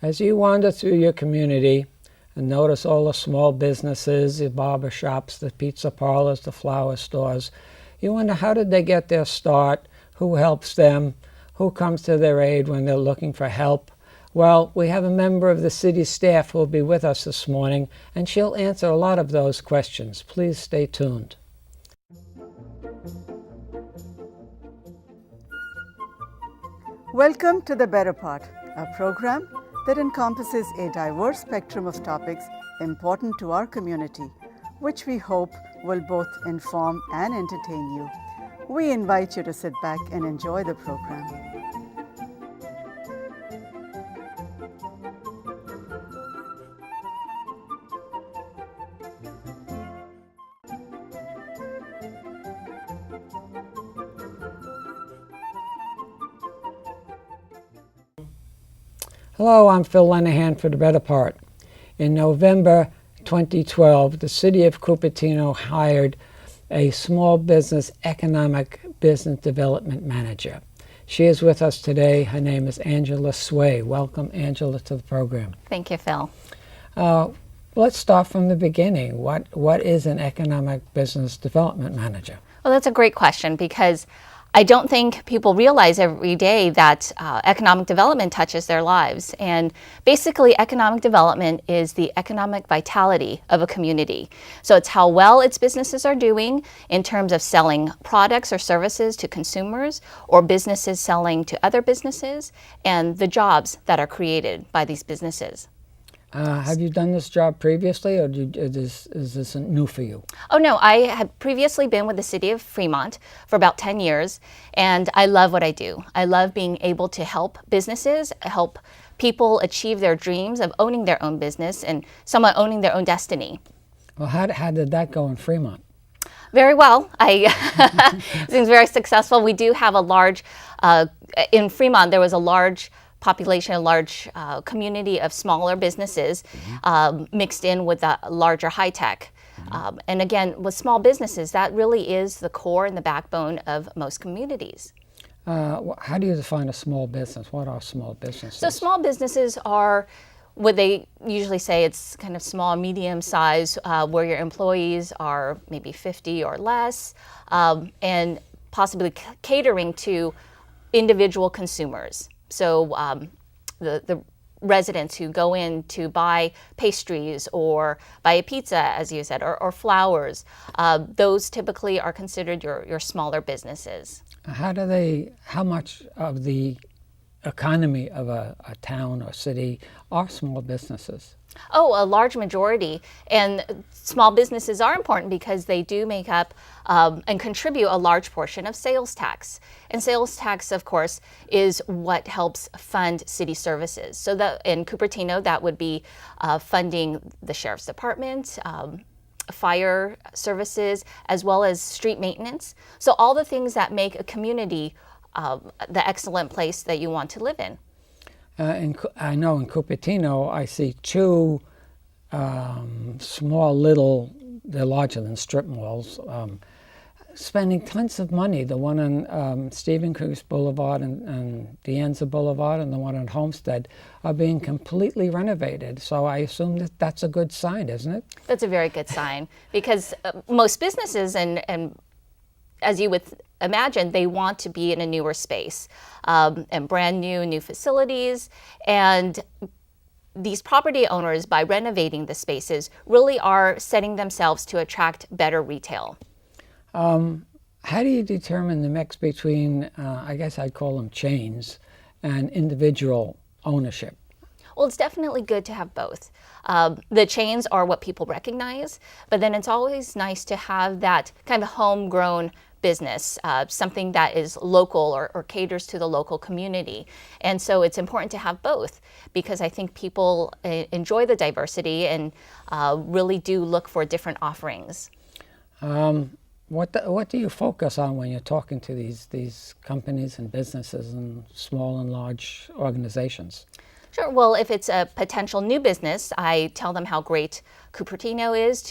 As you wander through your community and notice all the small businesses, the barber shops, the pizza parlors, the flower stores, you wonder, how did they get their start? Who helps them? Who comes to their aid when they're looking for help? Well, we have a member of the city staff who will be with us this morning, and she'll answer a lot of those questions. Please stay tuned. Welcome to The Better Part, a program that encompasses a diverse spectrum of topics important to our community, which we hope will both inform and entertain you. We invite you to sit back and enjoy the program. Hello, I'm Phil Lenahan for The Better Part. In November 2012, the city of Cupertino hired a small business economic business development manager. She is with us today. Her name is Angela Sway. Welcome, Angela, to the program. Thank you, Phil. Let's start from the beginning. What is an economic business development manager? Well, that's a great question, because I don't think people realize every day that economic development touches their lives. And basically, economic development is the economic vitality of a community. So it's how well its businesses are doing in terms of selling products or services to consumers, or businesses selling to other businesses, and the jobs that are created by these businesses. Have you done this job previously, or is this new for you? Oh no, I had previously been with the city of Fremont for about 10 years, and I love what I do. I love being able to help businesses, help people achieve their dreams of owning their own business and somewhat owning their own destiny. Well, how did that go in Fremont? Very well. It seems very successful. We do have a large, in Fremont there was a large population, a large community of smaller businesses mixed in with the larger high tech. And again, with small businesses, that really is the core and the backbone of most communities. How do you define a small business? What are small businesses? So small businesses are what they usually say, it's kind of small, medium size, where your employees are maybe 50 or less, and possibly catering to individual consumers. So the residents who go in to buy pastries or buy a pizza, as you said, or flowers, those typically are considered your smaller businesses. How much of the economy of a town or city are small businesses? Oh, a large majority. And small businesses are important because they do make up and contribute a large portion of sales tax. And sales tax, of course, is what helps fund city services. So that in Cupertino, that would be funding the sheriff's department, fire services, as well as street maintenance. So all the things that make a community the excellent place that you want to live in. I know in Cupertino, I see two small they're larger than strip malls, spending tons of money. The one on Stephen Cruz Boulevard and Vienza Boulevard and the one on Homestead are being completely renovated. So I assume that that's a good sign, isn't it? That's a very good sign, because most businesses, and as you would imagine, they want to be in a newer space and brand new facilities. And these property owners, by renovating the spaces, really are setting themselves to attract better retail. How do you determine the mix between, I guess I'd call them chains, and individual ownership? Well, it's definitely good to have both. The chains are what people recognize, but then it's always nice to have that kind of homegrown business, something that is local or caters to the local community. And so it's important to have both, because I think people enjoy the diversity and really do look for different offerings. What do you focus on when you're talking to these companies and businesses and small and large organizations? Sure. Well, if it's a potential new business, I tell them how great Cupertino is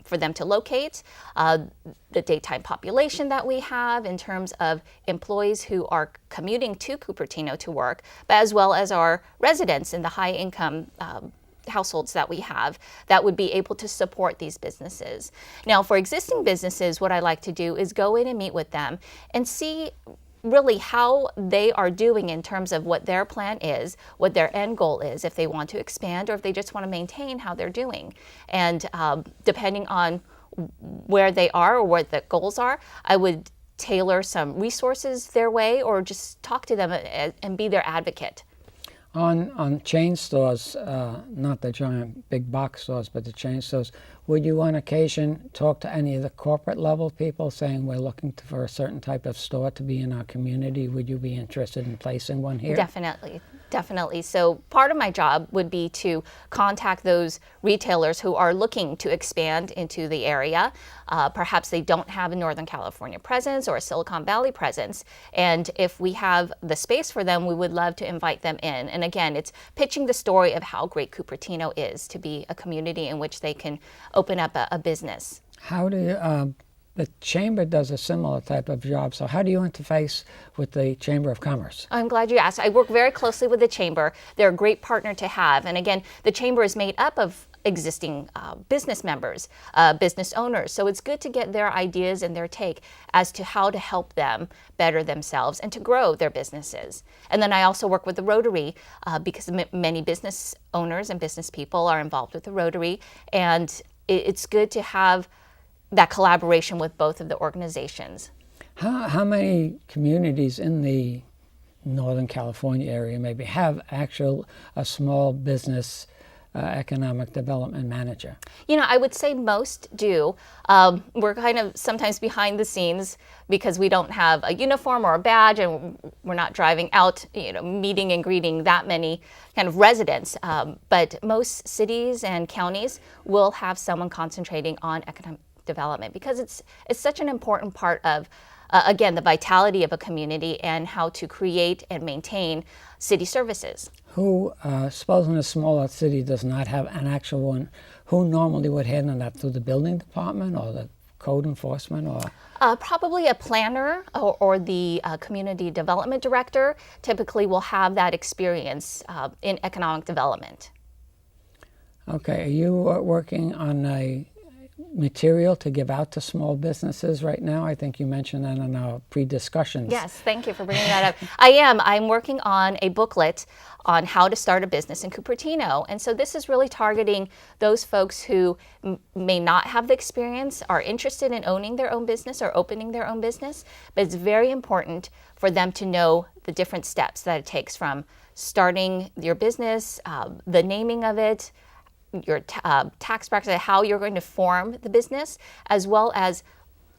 for them to locate, the daytime population that we have in terms of employees who are commuting to Cupertino to work, but as well as our residents in the high income households that we have that would be able to support these businesses. Now, for existing businesses, what I like to do is go in and meet with them and see really how they are doing in terms of what their plan is, what their end goal is, if they want to expand or if they just want to maintain how they're doing. And depending on where they are or what the goals are, I would tailor some resources their way or just talk to them and be their advocate. On chain stores, not the giant big box stores, but the chain stores, would you on occasion talk to any of the corporate level people saying we're looking for a certain type of store to be in our community? Would you be interested in placing one here? Definitely. So part of my job would be to contact those retailers who are looking to expand into the area. Perhaps they don't have a Northern California presence or a Silicon Valley presence. And if we have the space for them, we would love to invite them in. And again, it's pitching the story of how great Cupertino is to be a community in which they can open up a business. How do you, the Chamber does a similar type of job, so how do you interface with the Chamber of Commerce? I'm glad you asked. I work very closely with the Chamber. They're a great partner to have. And again, the Chamber is made up of existing business members, business owners. So it's good to get their ideas and their take as to how to help them better themselves and to grow their businesses. And then I also work with the Rotary because many business owners and business people are involved with the Rotary. And it's good to have that collaboration with both of the organizations. How many communities in the Northern California area maybe have a small business economic development manager? You know, I would say most do. We're kind of sometimes behind the scenes because we don't have a uniform or a badge and we're not driving out, meeting and greeting that many kind of residents. But most cities and counties will have someone concentrating on economic development because it's such an important part of again, the vitality of a community and how to create and maintain city services. Who, supposing a smaller city does not have an actual one, who normally would handle that, through the building department or the code enforcement? Or probably a planner or the community development director typically will have that experience in economic development. Okay, are you working on a material to give out to small businesses right now? I think you mentioned that in our pre-discussions. Yes, thank you for bringing that up. I'm working on a booklet on how to start a business in Cupertino. And so this is really targeting those folks who may not have the experience, are interested in owning their own business or opening their own business, but it's very important for them to know the different steps that it takes from starting your business, the naming of it, your tax bracket, how you're going to form the business, as well as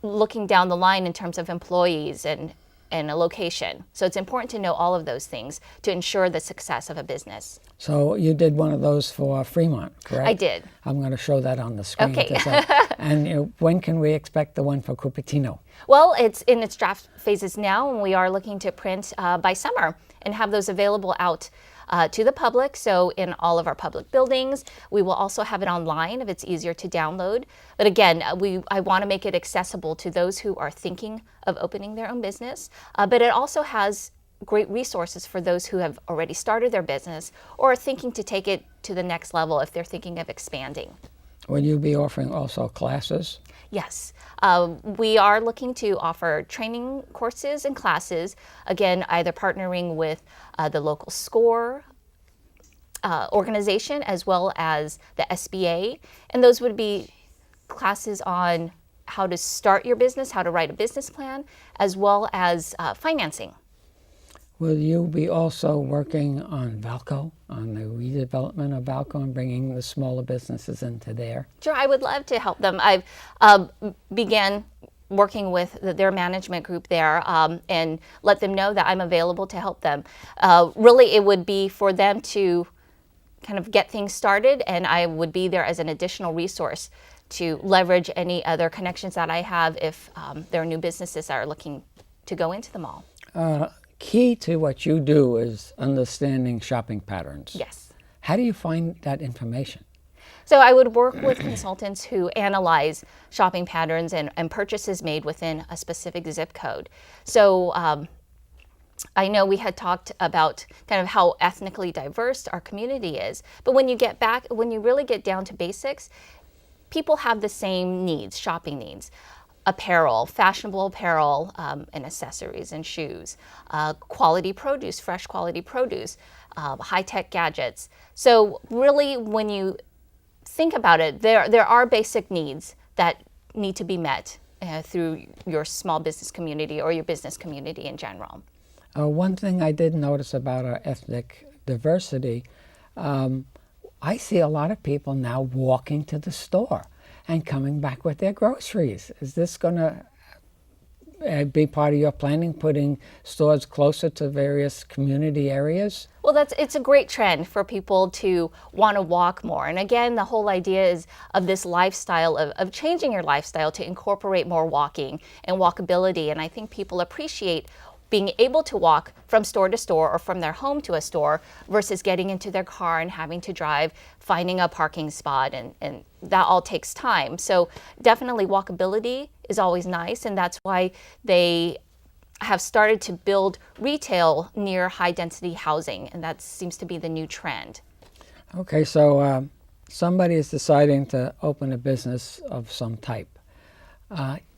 looking down the line in terms of employees and a location. So it's important to know all of those things to ensure the success of a business. So you did one of those for Fremont, correct? I did. I'm going to show that on the screen. Okay. And when can we expect the one for Cupertino? Well, it's in its draft phases now, and we are looking to print by summer and have those available out to the public. So in all of our public buildings, we will also have it online if it's easier to download. But again, I want to make it accessible to those who are thinking of opening their own business. But it also has great resources for those who have already started their business or are thinking to take it to the next level if they're thinking of expanding. Will you be offering also classes? Yes, we are looking to offer training courses and classes, again, either partnering with the local SCORE organization as well as the SBA, and those would be classes on how to start your business, how to write a business plan, as well as financing. Will you be also working on Valco, on the redevelopment of Valco and bringing the smaller businesses into there? Sure, I would love to help them. I've began working with their management group there and let them know that I'm available to help them. Really, it would be for them to kind of get things started, and I would be there as an additional resource to leverage any other connections that I have if there are new businesses that are looking to go into the mall. key to what you do is understanding shopping patterns. Yes. How do you find that information? So I would work with consultants who analyze shopping patterns and purchases made within a specific zip code. So I know we had talked about kind of how ethnically diverse our community is, but when you really get down to basics, people have the same needs, shopping needs. Apparel, fashionable apparel, and accessories and shoes, quality produce, fresh quality produce, high-tech gadgets. So really, when you think about it, there are basic needs that need to be met through your small business community or your business community in general. One thing I did notice about our ethnic diversity, I see a lot of people now walking to the store and coming back with their groceries. Is this going to be part of your planning, putting stores closer to various community areas? Well, it's a great trend for people to want to walk more. And again, the whole idea is of this lifestyle, of changing your lifestyle to incorporate more walking and walkability. And I think people appreciate being able to walk from store to store or from their home to a store versus getting into their car and having to drive, finding a parking spot, and that all takes time. So definitely walkability is always nice, and that's why they have started to build retail near high density housing, and that seems to be the new trend. Okay, so somebody is deciding to open a business of some type.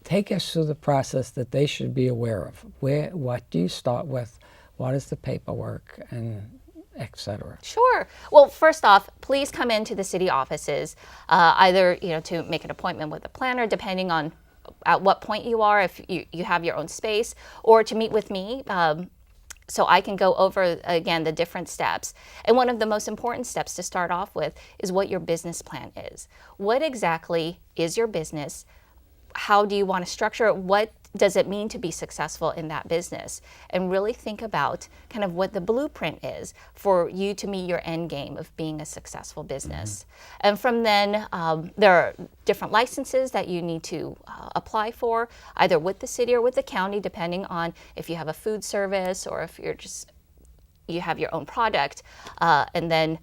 Take us through the process that they should be aware of. What do you start with? What is the paperwork, and et cetera? Sure. Well, first off, please come into the city offices, either to make an appointment with a planner, depending on at what point you are, if you have your own space, or to meet with me. So I can go over, again, the different steps. And one of the most important steps to start off with is what your business plan is. What exactly is your business? How do you want to structure it? What does it mean to be successful in that business? And really think about kind of what the blueprint is for you to meet your end game of being a successful business. Mm-hmm. And from then, there are different licenses that you need to apply for, either with the city or with the county, depending on if you have a food service or if you have your own product. And then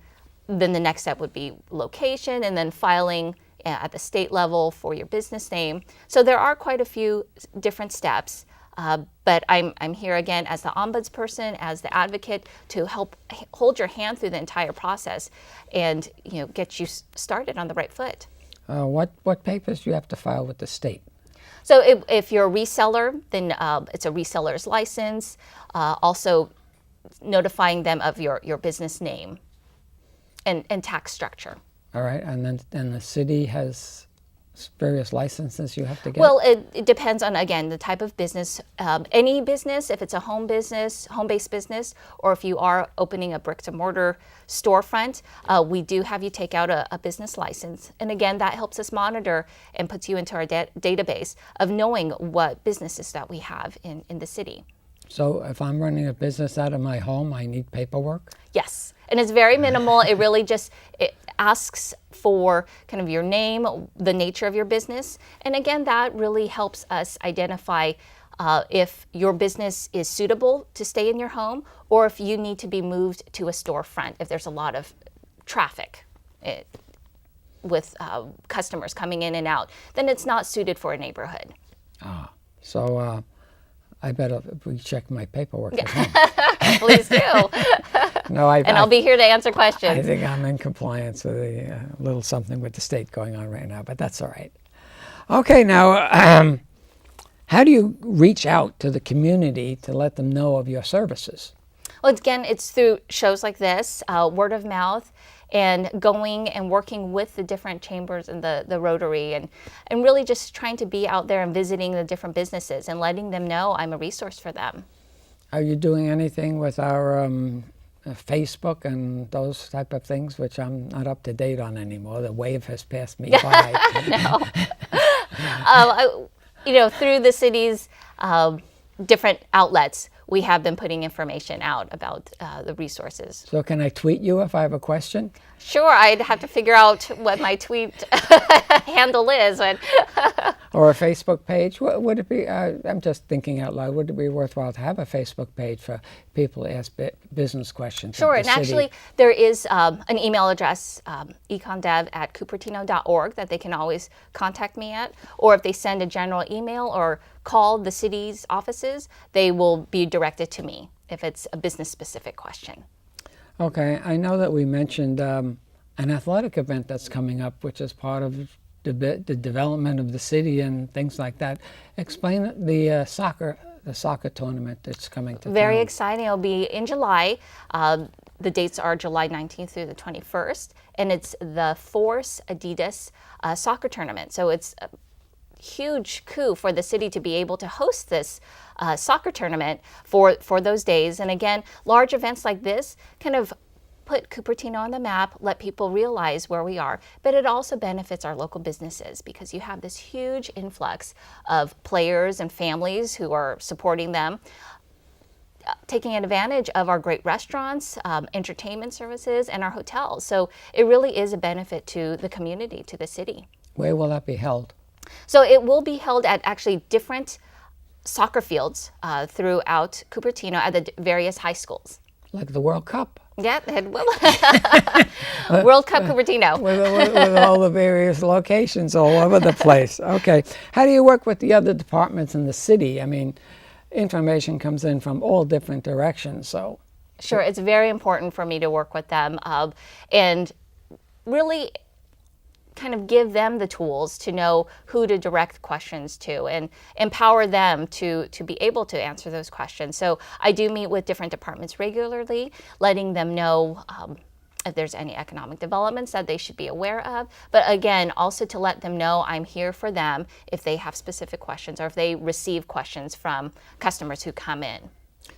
the next step would be location, and then filing at the state level for your business name. So there are quite a few different steps, but I'm here again as the ombudsperson, as the advocate, to help hold your hand through the entire process and get you started on the right foot. What papers do you have to file with the state? So if you're a reseller, then it's a reseller's license, also notifying them of your business name and tax structure. All right, and then the city has various licenses you have to get? Well, it depends on, again, the type of business. Any business, if it's a home-based business, or if you are opening a bricks-and-mortar storefront, we do have you take out a business license. And again, that helps us monitor and puts you into our database of knowing what businesses that we have in the city. So if I'm running a business out of my home, I need paperwork? Yes, and it's very minimal. It really just asks for kind of your name, the nature of your business. And again, that really helps us identify if your business is suitable to stay in your home, or if you need to be moved to a storefront if there's a lot of traffic with customers coming in and out, then it's not suited for a neighborhood. So I better check my paperwork at home. Please do. No, I'll be here to answer questions. I think I'm in compliance with a little something with the state going on right now, but that's all right. Okay, now, how do you reach out to the community to let them know of your services? Well, again, it's through shows like this, word of mouth, and going and working with the different chambers and the Rotary, and really just trying to be out there and visiting the different businesses and letting them know I'm a resource for them. Are you doing anything with our Facebook and those type of things, which I'm not up to date on anymore? The wave has passed me by. No. Through the city's different outlets, we have been putting information out about the resources. So can I tweet you if I have a question? Sure, I'd have to figure out what my tweet handle is. But Or a Facebook page? Would it be, I'm just thinking out loud, would it be worthwhile to have a Facebook page for people to ask business questions? Sure, of and the city? actually there is an email address, econdev@cupertino.org, that they can always contact me at, or if they send a general email or call the city's offices, they will be directed to me if it's a business-specific question. Okay, I know that we mentioned an athletic event that's coming up, which is part of the development of the city and things like that. Explain the soccer tournament that's coming to Very town. exciting. It'll be in July. The dates are July 19th through the 21st, and it's the Force Adidas soccer tournament. So it's a huge coup for the city to be able to host this soccer tournament for those days. And again, large events like this kind of put Cupertino on the map, let people realize where we are, but it also benefits our local businesses because you have this huge influx of players and families who are supporting them, taking advantage of our great restaurants, entertainment services, and our hotels. So it really is a benefit to the community, to the city. Where will that be held? So it will be held at actually different soccer fields throughout Cupertino at the various high schools. Like the World Cup? Yeah, it will. World Cup Cupertino. With all the various locations all over the place. Okay. How do you work with the other departments in the city? I mean, information comes in from all different directions, so. Sure, it's very important for me to work with them and really kind of give them the tools to know who to direct questions to and empower them to be able to answer those questions. So I do meet with different departments regularly, letting them know if there's any economic developments that they should be aware of. But again, also to let them know I'm here for them if they have specific questions or if they receive questions from customers who come in.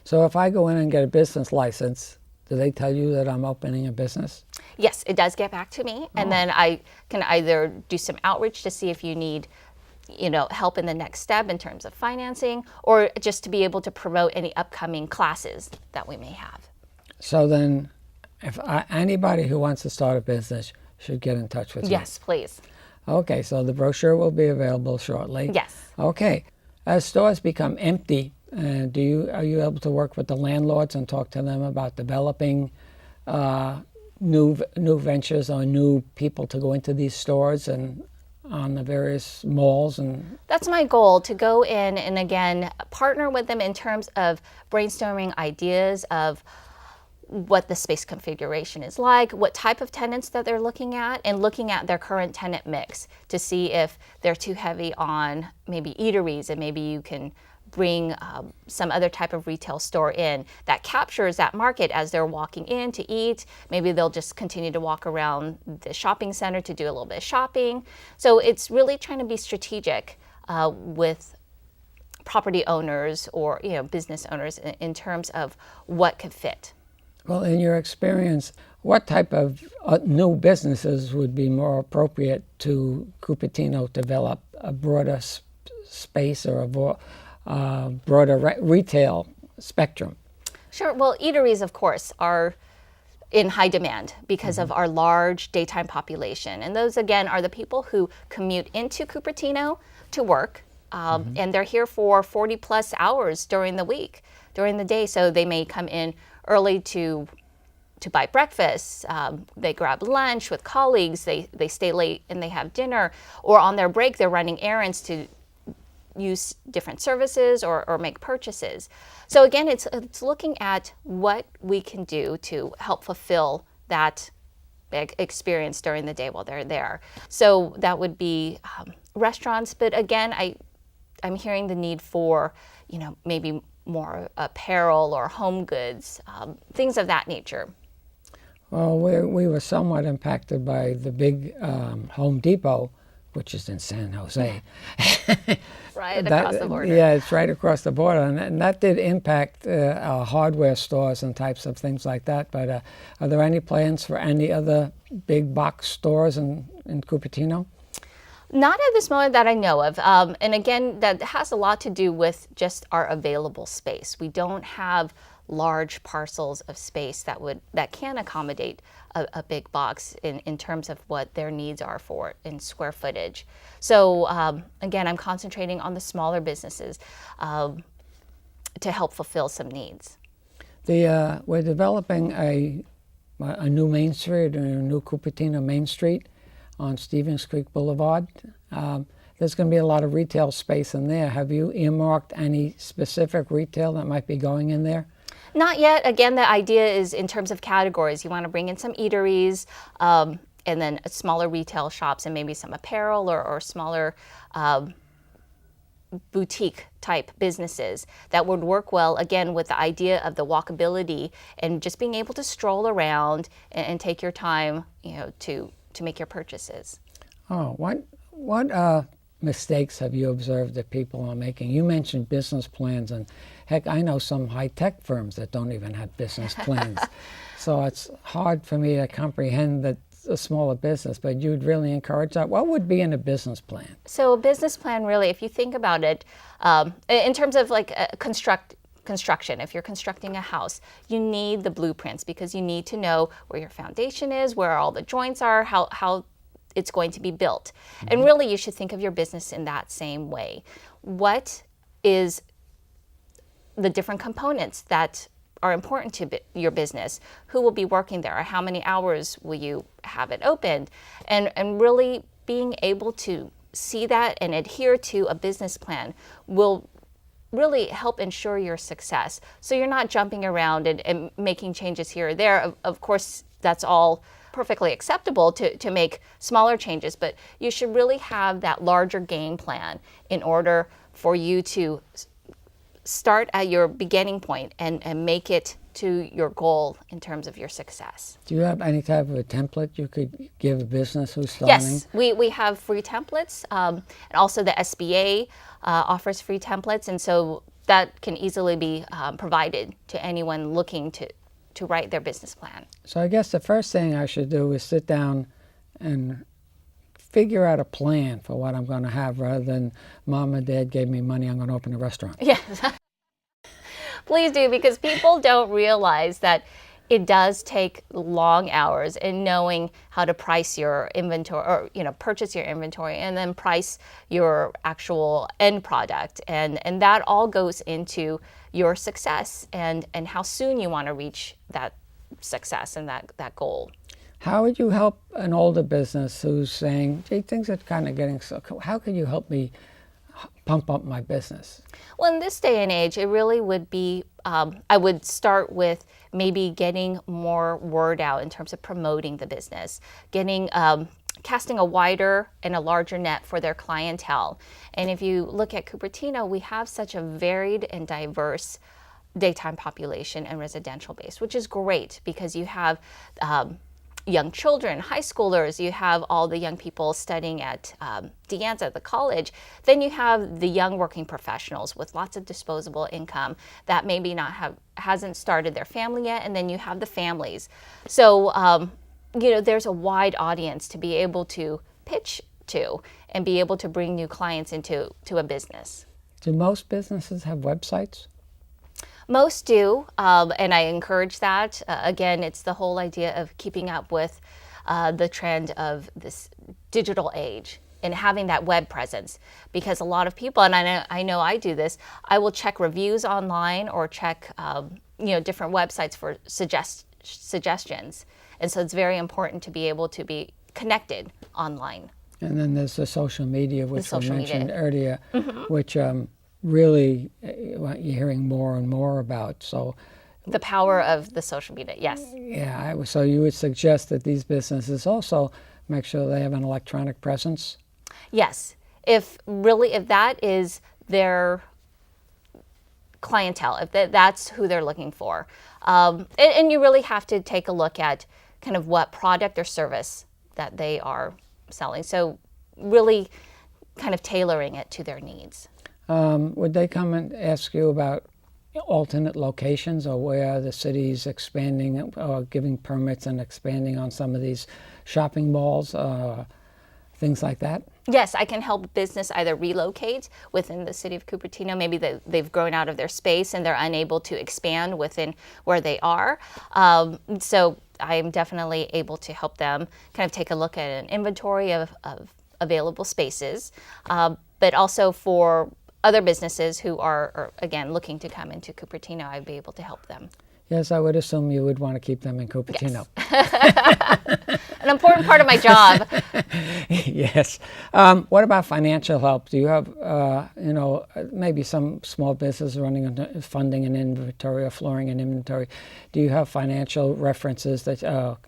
So if I go in and get a business license, do they tell you that I'm opening a business? Yes, it does get back to me, and then I can either do some outreach to see if you need, help in the next step in terms of financing, or just to be able to promote any upcoming classes that we may have. So then, if anybody who wants to start a business should get in touch with you. Yes, please. Okay, so the brochure will be available shortly. Yes. Okay, as stores become empty, are you able to work with the landlords and talk to them about developing new ventures or new people to go into these stores and on the various malls? And that's my goal, to go in and again partner with them in terms of brainstorming ideas of what the space configuration is like, what type of tenants that they're looking at, and looking at their current tenant mix to see if they're too heavy on maybe eateries, and maybe you can bring some other type of retail store in that captures that market as they're walking in to eat. Maybe they'll just continue to walk around the shopping center to do a little bit of shopping. So it's really trying to be strategic with property owners or business owners in terms of what could fit. well, in your experience, what type of new businesses would be more appropriate to Cupertino develop a broader space or a broader retail spectrum? Sure. Well, eateries, of course, are in high demand because of our large daytime population. And those, again, are the people who commute into Cupertino to work. And they're here for 40 plus hours during the week, during the day. So they may come in early to buy breakfast. They grab lunch with colleagues. They stay late and they have dinner. Or on their break, they're running errands to use different services or make purchases. So again, it's looking at what we can do to help fulfill that experience during the day while they're there. So that would be restaurants, but again, I'm hearing the need for, maybe more apparel or home goods, things of that nature. Well, we were somewhat impacted by the big Home Depot, which is in San Jose. Right across the border. Yeah, it's right across the border, and that did impact our hardware stores and types of things like that. But are there any plans for any other big box stores in Cupertino? Not at this moment that I know of. And again, that has a lot to do with just our available space. We don't have large parcels of space that can accommodate a big box in terms of what their needs are for in square footage. So again, I'm concentrating on the smaller businesses to help fulfill some needs. We're developing a new Main Street, a new Cupertino Main Street on Stevens Creek Boulevard. There's going to be a lot of retail space in there. Have you earmarked any specific retail that might be going in there? Not yet. Again, the idea is in terms of categories. You want to bring in some eateries, and then smaller retail shops, and maybe some apparel or smaller boutique type businesses that would work well, again, with the idea of the walkability and just being able to stroll around and take your time, to make your purchases. Oh, what mistakes have you observed that people are making? You mentioned business plans, and heck, I know some high-tech firms that don't even have business plans. So it's hard for me to comprehend that a smaller business, but you'd really encourage that. What would be in a business plan? So a business plan, really, if you think about it, in terms of like construction, if you're constructing a house, you need the blueprints because you need to know where your foundation is, where all the joints are, how it's going to be built. Mm-hmm. And really, you should think of your business in that same way. What is the different components that are important to your business? Who will be working there? How many hours will you have it opened? And really being able to see that and adhere to a business plan will really help ensure your success. So you're not jumping around and making changes here or there. Of course, that's all perfectly acceptable to make smaller changes, but you should really have that larger game plan in order for you to start at your beginning point and make it to your goal in terms of your success. Do you have any type of a template you could give a business who's starting? Yes, we have free templates, and also the SBA offers free templates, and so that can easily be provided to anyone looking to write their business plan. So I guess the first thing I should do is sit down and figure out a plan for what I'm going to have rather than Mom and Dad gave me money, I'm going to open a restaurant. Yes. Please do, because people don't realize that it does take long hours in knowing how to price your inventory or purchase your inventory and then price your actual end product. And that all goes into your success and how soon you want to reach that success and that goal. How would you help an older business who's saying, gee, things are kind of getting so cool. How can you help me pump up my business? Well, in this day and age, it really would be, I would start with maybe getting more word out in terms of promoting the business, getting, casting a wider and a larger net for their clientele. And if you look at Cupertino, we have such a varied and diverse daytime population and residential base, which is great because you have young children, high schoolers, you have all the young people studying at De Anza, the college. Then you have the young working professionals with lots of disposable income that maybe hasn't started their family yet, and then you have the families. So there's a wide audience to be able to pitch to and be able to bring new clients into a business. Do most businesses have websites? Most do, and I encourage that. Again, it's the whole idea of keeping up with the trend of this digital age and having that web presence. Because a lot of people, and I know I do this, I will check reviews online or check different websites for suggestions. And so it's very important to be able to be connected online. And then there's the social media, which we mentioned earlier, which really you're hearing more and more about. So the power of the social media, yes. Yeah, so you would suggest that these businesses also make sure they have an electronic presence? Yes. If that is their clientele, if that's who they're looking for. And you really have to take a look at kind of what product or service that they are selling. So really kind of tailoring it to their needs. Would they come and ask you about alternate locations or where the city's expanding or giving permits and expanding on some of these shopping malls, things like that? Yes, I can help business either relocate within the city of Cupertino. Maybe they've grown out of their space and they're unable to expand within where they are. So I am definitely able to help them kind of take a look at an inventory of available spaces, but also for other businesses who are, again, looking to come into Cupertino, I'd be able to help them. Yes, I would assume you would want to keep them in Cupertino. Yes. An important part of my job. Yes. What about financial help? Do you have, maybe some small business funding an inventory or flooring an inventory? Do you have financial references that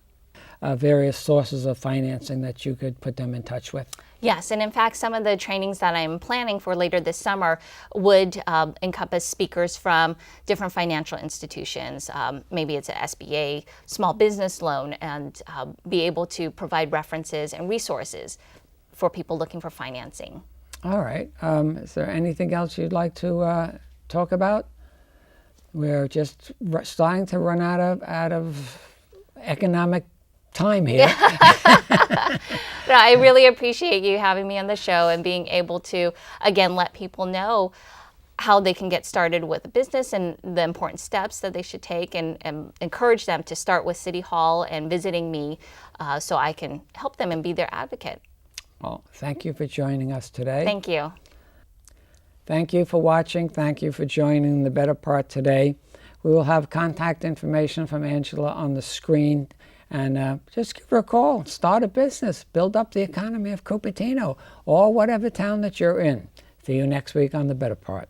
various sources of financing that you could put them in touch with? Yes, and in fact, some of the trainings that I'm planning for later this summer would encompass speakers from different financial institutions. Maybe it's an SBA small business loan, and be able to provide references and resources for people looking for financing. All right. Is there anything else you'd like to talk about? We're just starting to run out of economic time here. No, I really appreciate you having me on the show and being able to, again, let people know how they can get started with a business and the important steps that they should take, and encourage them to start with City Hall and visiting me so I can help them and be their advocate. Well, thank you for joining us today. Thank you. Thank you for watching. Thank you for joining The Better Part today. We will have contact information from Angela on the screen. And just give her a call, start a business, build up the economy of Cupertino, or whatever town that you're in. See you next week on The Better Part.